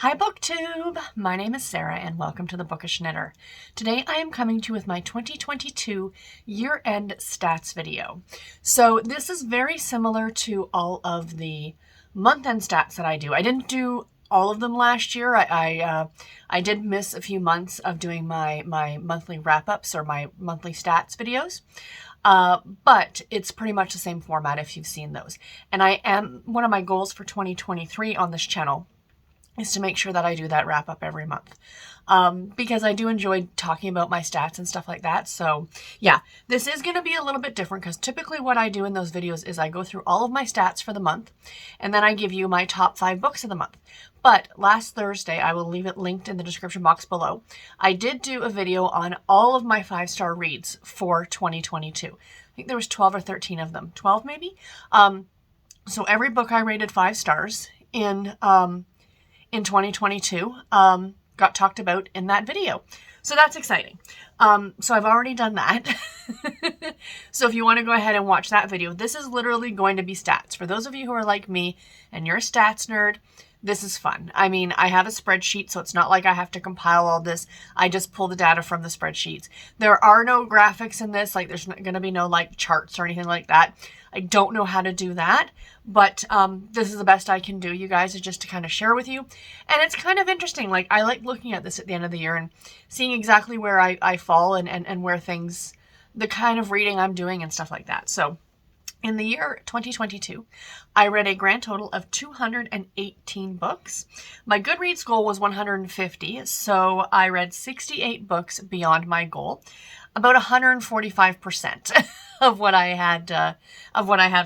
Hi BookTube! My name is Sarah and welcome to the Bookish Knitter. Today I am coming to you with my 2022 year-end stats video. So this is very similar to all of the month-end stats that I do. I didn't do all of them last year. I did miss a few months of doing my monthly wrap-ups or my monthly stats videos. But it's pretty much the same format if you've seen those. And one of my goals for 2023 on this channel is to make sure that I do that wrap up every month. Because I do enjoy talking about my stats and stuff like that. So yeah, this is going to be a little bit different because typically what I do in those videos is I go through all of my stats for the month and then I give you my top 5 books of the month. But last Thursday, I will leave it linked in the description box below, I did do a video on all of my 5-star reads for 2022. I think there was 12 or 13 of them. 12 maybe? So every book I rated 5 stars in 2022 got talked about in that video. So that's exciting. So I've already done that. So if you want to go ahead and watch that video, this is literally going to be stats. For those of you who are like me and you're a stats nerd, this is fun. I mean, I have a spreadsheet, so it's not like I have to compile all this. I just pull the data from the spreadsheets. There are no graphics in this. Like there's going to be no like charts or anything like that. I don't know how to do that, but this is the best I can do, you guys, is just to kind of share with you. And it's kind of interesting. Like I like looking at this at the end of the year and seeing exactly where I fall and where things, the kind of reading I'm doing and stuff like that. So in the year 2022, I read a grand total of 218 books. My Goodreads goal was 150, so I read 68 books beyond my goal, about 145% of what I had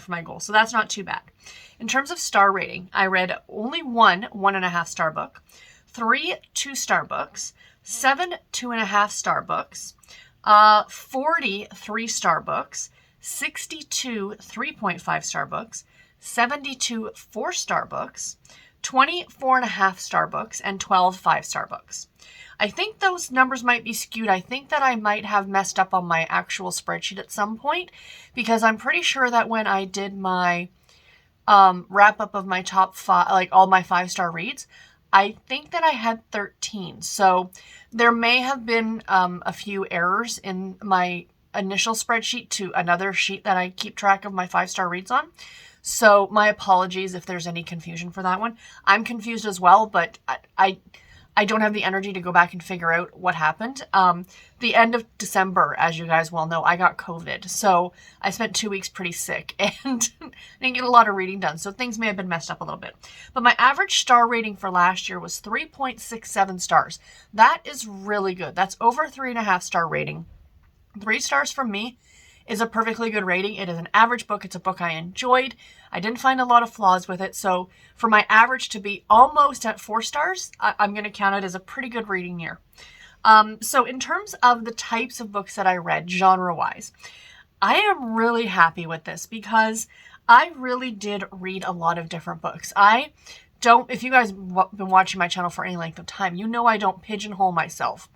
for my goal. So that's not too bad. In terms of star rating, I read only one 1.5 star book, 3 2-star books, 7 2.5 star books, 40 3-star books, 62 3.5 star books, 72 4-star books, 20 4.5 star books, and 12 5-star books. I think those numbers might be skewed. I think that I might have messed up on my actual spreadsheet at some point because I'm pretty sure that when I did my wrap up of my top 5, like all my 5-star reads, I think that I had 13. So there may have been a few errors in my initial spreadsheet to another sheet that I keep track of my 5-star reads on. So my apologies if there's any confusion for that one. I'm confused as well, but I don't have the energy to go back and figure out what happened. The end of December, as you guys well know, I got COVID. So I spent 2 weeks pretty sick and didn't get a lot of reading done. So things may have been messed up a little bit. But my average star rating for last year was 3.67 stars. That is really good. That's over 3.5 star rating. 3 stars from me is a perfectly good rating. It is an average book. It's a book I enjoyed. I didn't find a lot of flaws with it. So for my average to be almost at 4 stars, I'm going to count it as a pretty good reading year. So in terms of the types of books that I read, genre-wise, I am really happy with this because I really did read a lot of different books. If you guys have been watching my channel for any length of time, you know I don't pigeonhole myself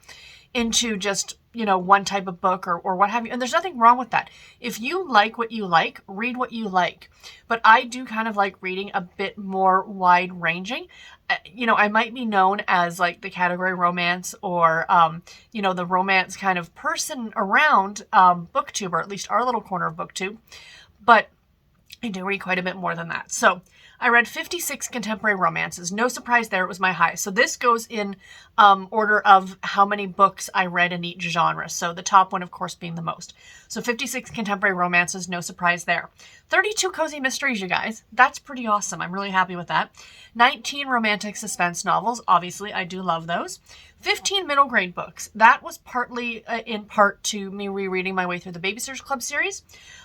into just, one type of book or what have you. And there's nothing wrong with that. If you like what you like, read what you like. But I do kind of like reading a bit more wide ranging. I might be known as like the category romance or, the romance kind of person around BookTube, or at least our little corner of BookTube. But I do read quite a bit more than that. So I read 56 contemporary romances. No surprise there, it was my highest. So this goes in order of how many books I read in each genre. So the top one, of course, being the most. So 56 contemporary romances, no surprise there. 32 cozy mysteries, you guys. That's pretty awesome. I'm really happy with that. 19 romantic suspense novels. Obviously, I do love those. 15 middle grade books. That was partly in part to me rereading my way through the Babysitters Club series.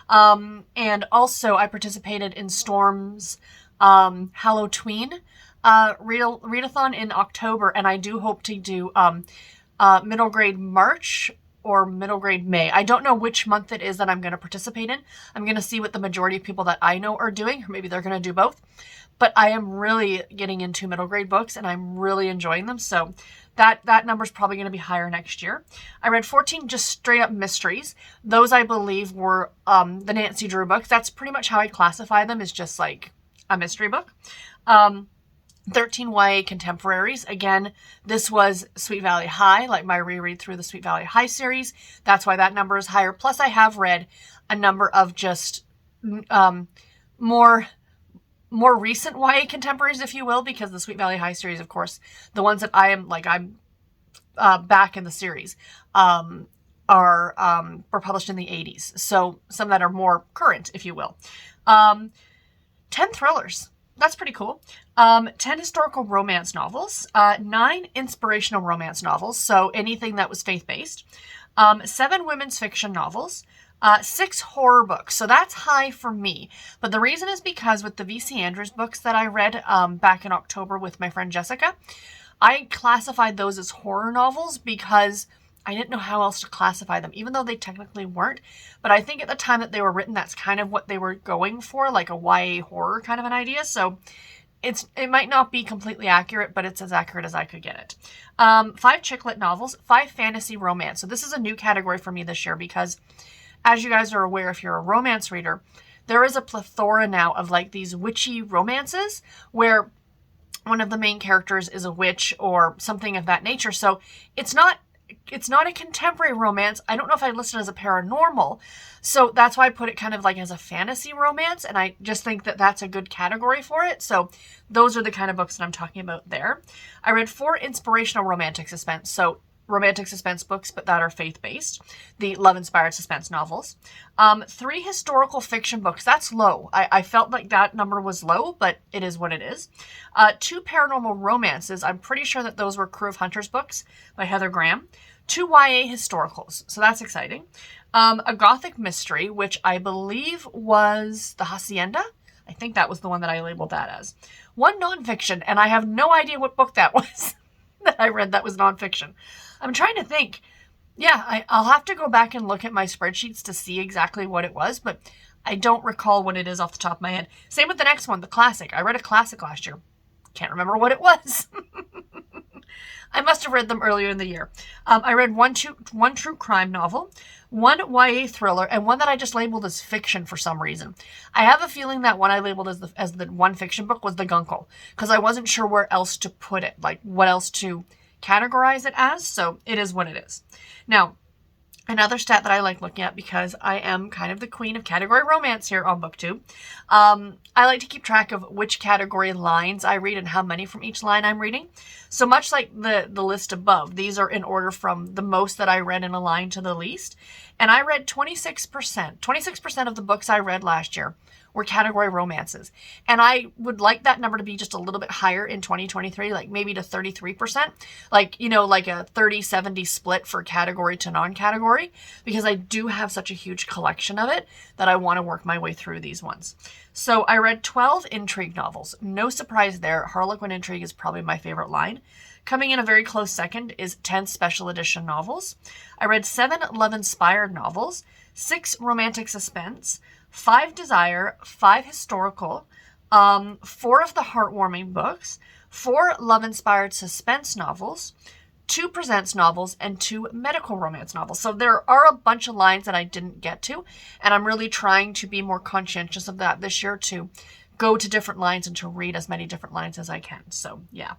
And also I participated in Storm's Halloween readathon in October, and I do hope to do middle grade March or middle grade May. I don't know which month it is that I'm going to participate in. I'm going to see what the majority of people that I know are doing, or maybe they're going to do both. But I am really getting into middle grade books and I'm really enjoying them. So that number is probably going to be higher next year. I read 14 just straight up mysteries. Those I believe were the Nancy Drew books. That's pretty much how I classify them, is just like a mystery book. 13 YA contemporaries. Again, this was Sweet Valley High, like my reread through the Sweet Valley High series. That's why that number is higher. Plus, I have read a number of just more recent YA contemporaries, if you will, because the Sweet Valley High series, of course, the ones that I'm back in the series, were published in the 80s. So some that are more current, if you will. 10 thrillers. That's pretty cool. 10 historical romance novels, 9 inspirational romance novels, so anything that was faith-based, 7 women's fiction novels, 6 horror books. So that's high for me. But the reason is because with the V.C. Andrews books that I read back in October with my friend Jessica, I classified those as horror novels because I didn't know how else to classify them, even though they technically weren't. But I think at the time that they were written, that's kind of what they were going for, like a YA horror kind of an idea. So it might not be completely accurate, but it's as accurate as I could get it. 5 chick lit novels, 5 fantasy romance. So this is a new category for me this year because, as you guys are aware, if you're a romance reader, there is a plethora now of like these witchy romances where one of the main characters is a witch or something of that nature. So it's not a contemporary romance. I don't know if I list it as a paranormal. So that's why I put it kind of like as a fantasy romance. And I just think that that's a good category for it. So those are the kind of books that I'm talking about there. I read 4 inspirational romantic suspense. So romantic suspense books, but that are faith-based. The love-inspired suspense novels. 3 historical fiction books. That's low. I felt like that number was low, but it is what it is. 2 paranormal romances. I'm pretty sure that those were Crew of Hunters books by Heather Graham. 2 YA historicals. So that's exciting. A gothic mystery, which I believe was The Hacienda. I think that was the one that I labeled that as. 1 nonfiction, and I have no idea what book that was that I read that was nonfiction. I'm trying to think. Yeah, I'll have to go back and look at my spreadsheets to see exactly what it was, but I don't recall what it is off the top of my head. Same with the next one, the classic. I read a classic last year. Can't remember what it was. I must have read them earlier in the year. I read one true crime novel, 1 YA thriller, and 1 that I just labeled as fiction for some reason. I have a feeling that one I labeled as the 1 fiction book was The Guncle, because I wasn't sure where else to put it, like what else to categorize it as, so it is what it is. Now, another stat that I like looking at, because I am kind of the queen of category romance here on BookTube, I like to keep track of which category lines I read and how many from each line I'm reading. So much like the list above, these are in order from the most that I read in a line to the least. And I read 26%. 26% of the books I read last year were category romances. And I would like that number to be just a little bit higher in 2023, like maybe to 33%, like, you know, like a 30-70 split for category to non-category, because I do have such a huge collection of it that I want to work my way through these ones. So I read 12 intrigue novels. No surprise there. Harlequin intrigue is probably my favorite line. Coming in a very close second is 10 special edition novels. I read 7 love-inspired novels, 6 romantic suspense, 5 desire, 5 historical, 4 of the heartwarming books, 4 love-inspired suspense novels, 2 presents novels, and 2 medical romance novels. So there are a bunch of lines that I didn't get to, and I'm really trying to be more conscientious of that this year, to go to different lines and to read as many different lines as I can. So yeah.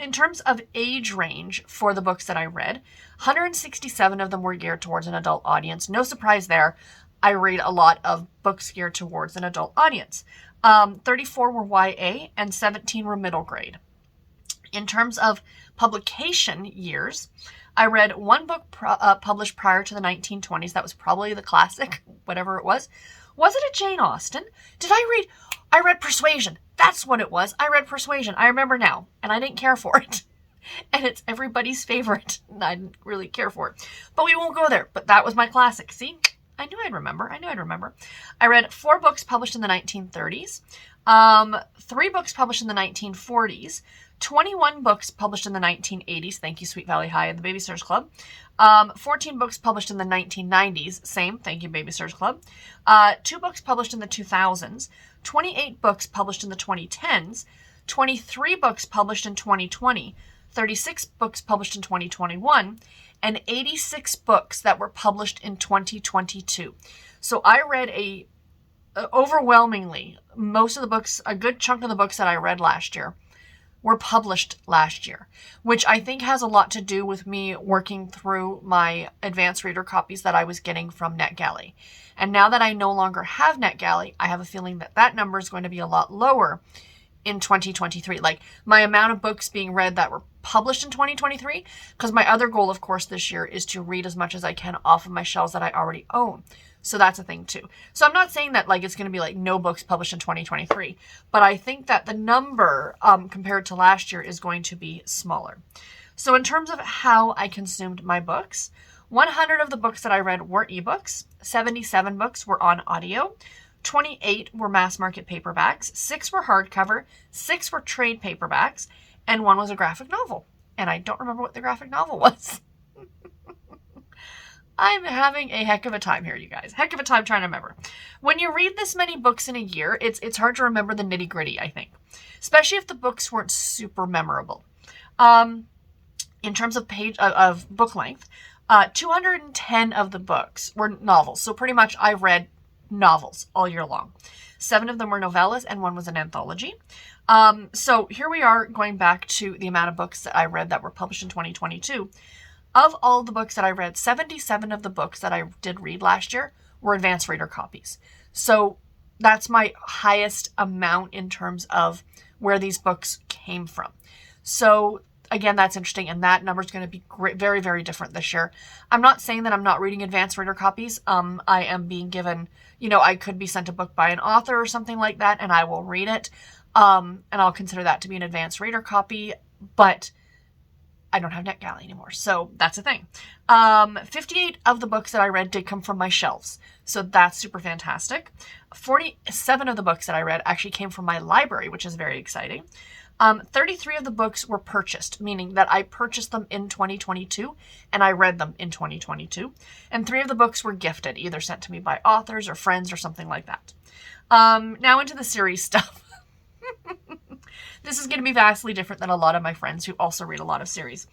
In terms of age range for the books that I read, 167 of them were geared towards an adult audience. No surprise there. I read a lot of books geared towards an adult audience. 34 were YA and 17 were middle grade. In terms of publication years, I read 1 book published prior to the 1920s. That was probably the classic, whatever it was. Was it a Jane Austen? I read Persuasion. That's what it was. I read Persuasion. I remember now, and I didn't care for it. And it's everybody's favorite. I didn't really care for it. But we won't go there. But that was my classic. See? I knew I'd remember. I read 4 books published in the 1930s, 3 books published in the 1940s, 21 books published in the 1980s. Thank you, Sweet Valley High and the Babysitters Club. 14 books published in the 1990s. Same. Thank you, Babysitters Club. 2 books published in the 2000s. 28 books published in the 2010s. 23 books published in 2020. 36 books published in 2021. And 86 books that were published in 2022. So I read overwhelmingly, most of the books, a good chunk of the books that I read last year were published last year, which I think has a lot to do with me working through my advanced reader copies that I was getting from NetGalley. And now that I no longer have NetGalley, I have a feeling that that number is going to be a lot lower in 2023. Like my amount of books being read that were published in 2023, because my other goal, of course, this year is to read as much as I can off of my shelves that I already own. So that's a thing too. So I'm not saying that like it's going to be like no books published in 2023, but I think that the number compared to last year is going to be smaller. So in terms of how I consumed my books, 100 of the books that I read were ebooks, 77 books were on audio, 28 were mass market paperbacks, 6 were hardcover, 6 were trade paperbacks, and 1 was a graphic novel. And I don't remember what the graphic novel was. I'm having a heck of a time here, you guys. Heck of a time trying to remember. When you read this many books in a year, it's hard to remember the nitty gritty, I think. Especially if the books weren't super memorable. In terms of book length, 210 of the books were novels. So pretty much I read novels all year long. 7 of them were novellas and 1 was an anthology. So here we are going back to the amount of books that I read that were published in 2022. Of all the books that I read, 77 of the books that I did read last year were advanced reader copies. So that's my highest amount in terms of where these books came from. So again, that's interesting. And that number is going to be very, very different this year. I'm not saying that I'm not reading advanced reader copies. I am being given, I could be sent a book by an author or something like that, and I will read it. And I'll consider that to be an advanced reader copy, but I don't have NetGalley anymore, so that's a thing. 58 of the books that I read did come from my shelves, so that's super fantastic. 47 of the books that I read actually came from my library, which is very exciting. 33 of the books were purchased, meaning that I purchased them in 2022, and I read them in 2022. And 3 of the books were gifted, either sent to me by authors or friends or something like that. Now into the series stuff. This is going to be vastly different than a lot of my friends who also read a lot of series.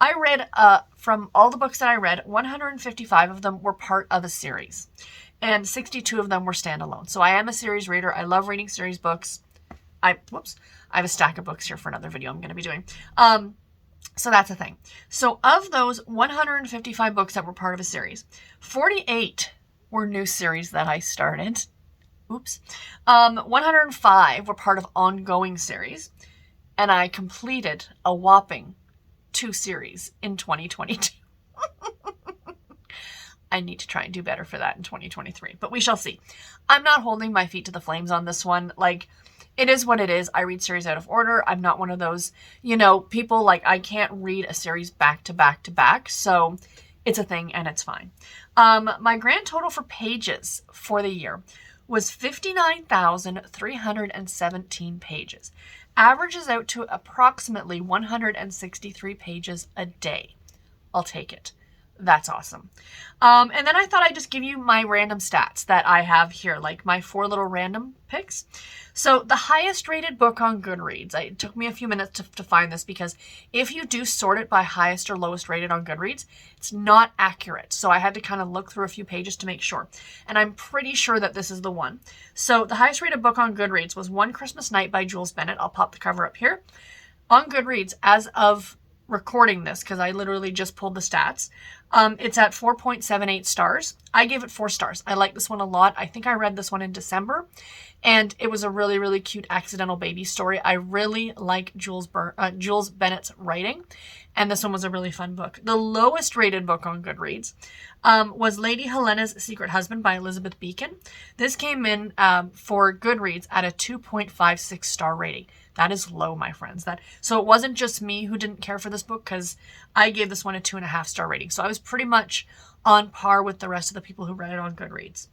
I read, from all the books that I read, 155 of them were part of a series. And 62 of them were standalone. So I am a series reader. I love reading series books. I have a stack of books here for another video I'm going to be doing. So that's a thing. So of those 155 books that were part of a series, 48 were new series that I started. 105 were part of ongoing series, and I completed a whopping 2 series in 2022. I need to try and do better for that in 2023, but we shall see. I'm not holding my feet to the flames on this one. Like, it is what it is. I read series out of order. I'm not one of those, people like I can't read a series back to back to back. So it's a thing and it's fine. My grand total for pages for the year was 59,317 pages. Averages out to approximately 163 pages a day. I'll take it. That's awesome. And then I thought I'd just give you my random stats that I have here, like my 4 little random picks. So the highest rated book on Goodreads, it took me a few minutes to find this because if you do sort it by highest or lowest rated on Goodreads, it's not accurate. So I had to kind of look through a few pages to make sure. And I'm pretty sure that this is the one. So the highest rated book on Goodreads was One Christmas Night by Jules Bennett. I'll pop the cover up here. On Goodreads, as of recording this, because I literally just pulled the stats, it's at 4.78 stars. I gave it 4 stars. I like this one a lot. I think I read this one in December, and it was a really, really cute accidental baby story. I really like Jules Bennett's writing, and this one was a really fun book. The lowest rated book on Goodreads was Lady Helena's Secret Husband by Elizabeth Beacon. This came in for Goodreads at a 2.56 star rating. That is low, my friends. So it wasn't just me who didn't care for this book, because I gave this one a 2.5 star rating. So I was pretty much on par with the rest of the people who read it on Goodreads.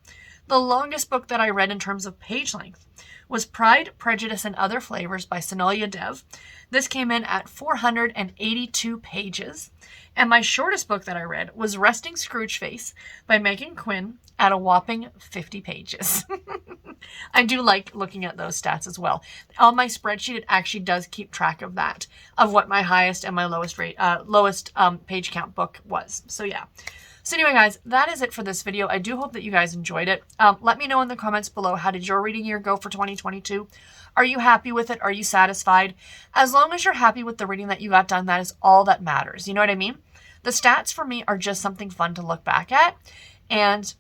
The longest book that I read in terms of page length was Pride, Prejudice, and Other Flavors by Sonalia Dev. This came in at 482 pages. And my shortest book that I read was Resting Scrooge Face by Megan Quinn at a whopping 50 pages. I do like looking at those stats as well. On my spreadsheet, it actually does keep track of that, of what my highest and my lowest page count book was. So yeah. So anyway, guys, that is it for this video. I do hope that you guys enjoyed it. Let me know in the comments below, how did your reading year go for 2022? Are you happy with it? Are you satisfied? As long as you're happy with the reading that you got done, that is all that matters. You know what I mean? The stats for me are just something fun to look back at. And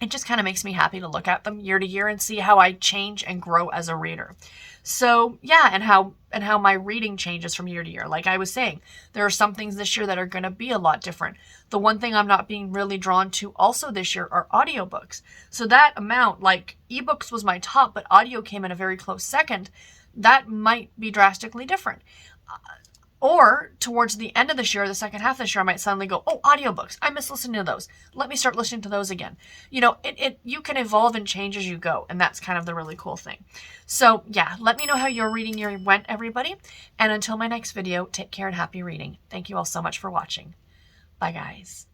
it just kind of makes me happy to look at them year to year and see how I change and grow as a reader. So yeah, and how my reading changes from year to year. Like I was saying, there are some things this year that are going to be a lot different. The one thing I'm not being really drawn to also this year are audiobooks. So that amount, like ebooks was my top, but audio came in a very close second. That might be drastically different. Or towards the end of this year, the second half of this year, I might suddenly go, oh, audiobooks. I miss listening to those. Let me start listening to those again. You know, you can evolve and change as you go. And that's kind of the really cool thing. So yeah, let me know how your reading year went, everybody. And until my next video, take care and happy reading. Thank you all so much for watching. Bye, guys.